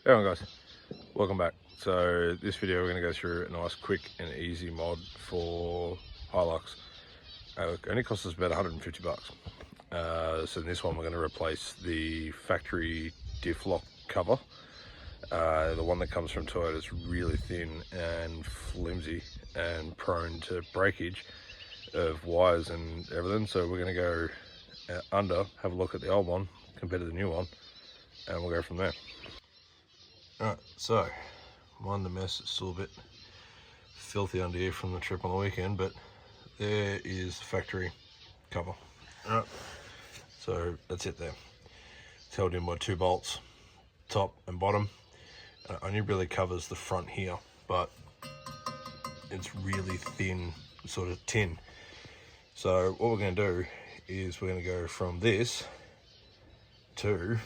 Hey on guys, welcome back. So this video we're going to go through a nice quick and easy mod for Hilux. It only costs us about 150 bucks. So in this one we're going to replace the factory diff lock cover. The one that comes from Toyota is really thin and flimsy and prone to breakage of wires and everything. So we're going to go under, have a look at the old one compared to the new one, and we'll go from there. Alright, so mind the mess, it's still a bit filthy under here from the trip on the weekend, but there is the factory cover. Alright, so that's it there. It's held in by 2 bolts, top and bottom. It only really covers the front here, but it's really thin, sort of tin. So what we're going to do is we're going to go from this to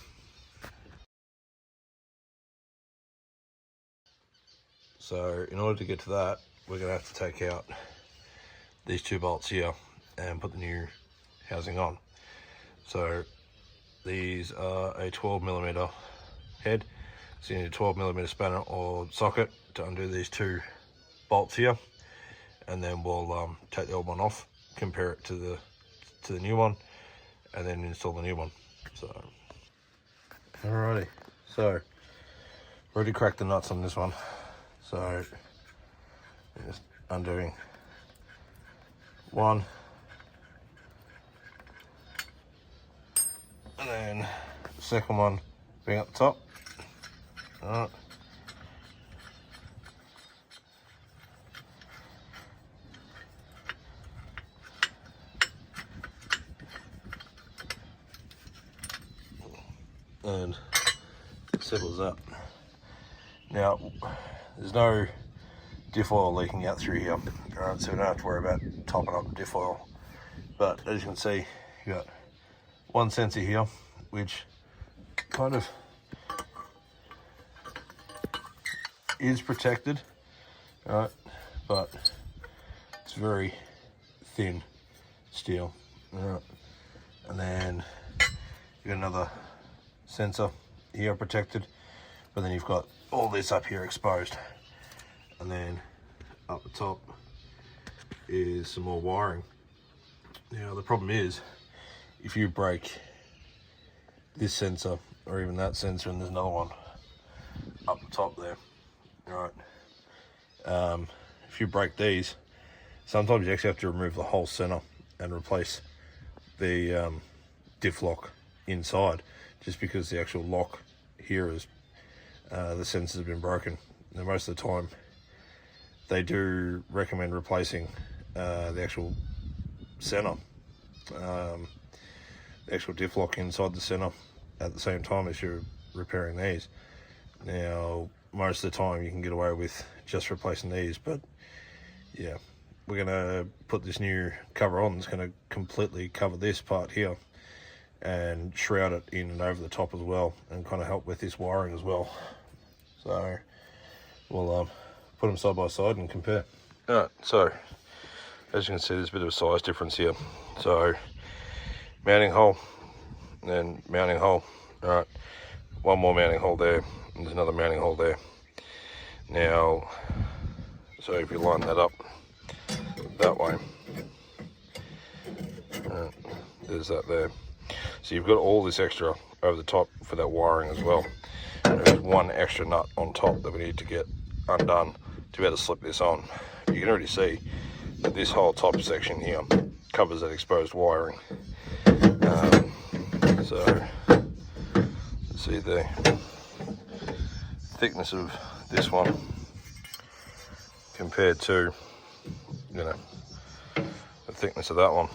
So in order to get to that, we're going to have to take out these 2 bolts here and put the new housing on. So these are a 12mm head, so you need a 12mm spanner or socket to undo these 2 bolts here, and then we'll take the old one off, compare it to the new one, and then install the new one. So alrighty, so already cracked the nuts on this one. So just undoing one, and then the second one being up the top. Alright. And simple as that. Now, there's no diff oil leaking out through here, alright, so we don't have to worry about topping up the diff oil. But as you can see, you got one sensor here, which kind of is protected, alright, but it's very thin steel, alright. And then you got another sensor here protected, but then you've got all this up here exposed, and then up the top is some more wiring. Now the problem is, if you break this sensor or even that sensor, and there's another one up the top there, right, if you break these, sometimes you actually have to remove the whole center and replace the diff lock inside, just because the actual lock here is the sensors have been broken. Now, most of the time they do recommend replacing the actual center, the actual diff lock inside the center at the same time as you're repairing these. Now most of the time you can get away with just replacing these, but yeah, we're gonna put this new cover on. It's gonna completely cover this part here and shroud it in and over the top as well, and kind of help with this wiring as well. So we'll put them side by side and compare. Alright, so as you can see, there's a bit of a size difference here. So mounting hole, then mounting hole. Alright, one more mounting hole there, and there's another mounting hole there. Now, so if you line that up that way, there's that there. So you've got all this extra over the top for that wiring as well. There's one extra nut on top that we need to get undone to be able to slip this on. You can already see that this whole top section here covers that exposed wiring. So see the thickness of this one compared to, you know, the thickness of that one.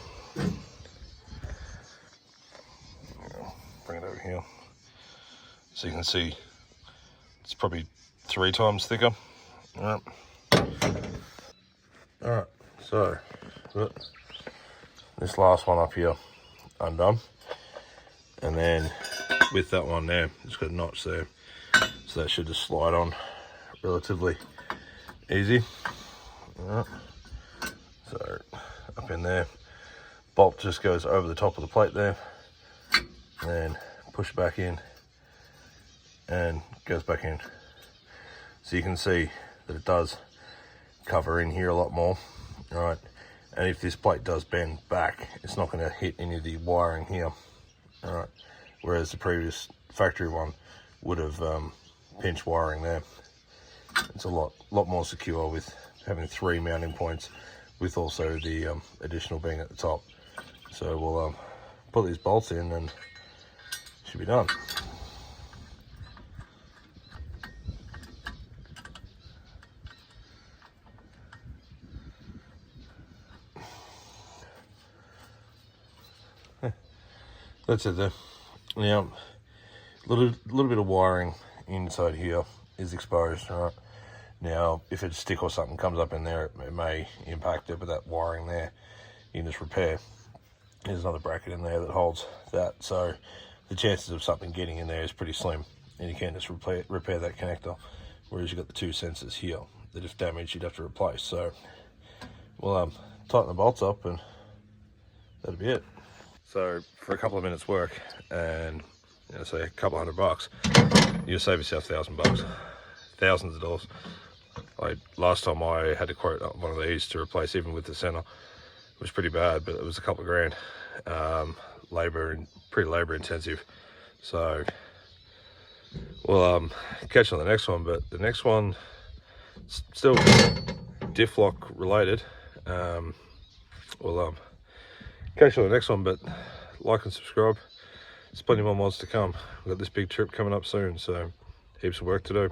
Bring it over here so you can see it's probably 3 times thicker. Alright, so got this last one up here undone, and then with that one there, it's got a notch there, so that should just slide on relatively easy. Alright, so up in there, bolt just goes over the top of the plate there, and then push it back in and goes back in. So you can see that it does cover in here a lot more, right? And if this plate does bend back, it's not going to hit any of the wiring here, all right? Whereas the previous factory one would have pinched wiring there. It's a lot more secure with having 3 mounting points, with also the additional being at the top. So we'll put these bolts in and should be done. That's it there. Now, a little bit of wiring inside here is exposed, right? Now, if a stick or something comes up in there, it may impact it, but that wiring there, you can just repair. There's another bracket in there that holds that, so the chances of something getting in there is pretty slim, and you can just repair that connector, whereas you've got the 2 sensors here that if damaged, you'd have to replace. So we'll tighten the bolts up, and that'll be it. So for a couple of minutes work, and say a couple $100, you'll save yourself $1,000, thousands of dollars. Like last time I had to quote one of these to replace, even with the center. It was pretty bad, but it was a couple of grand. Pretty labor intensive. So we'll catch you on the next one, but the next one still diff lock related. We'll catch you on the next one, but like and subscribe. There's plenty more mods to come. We've got this big trip coming up soon, so heaps of work to do.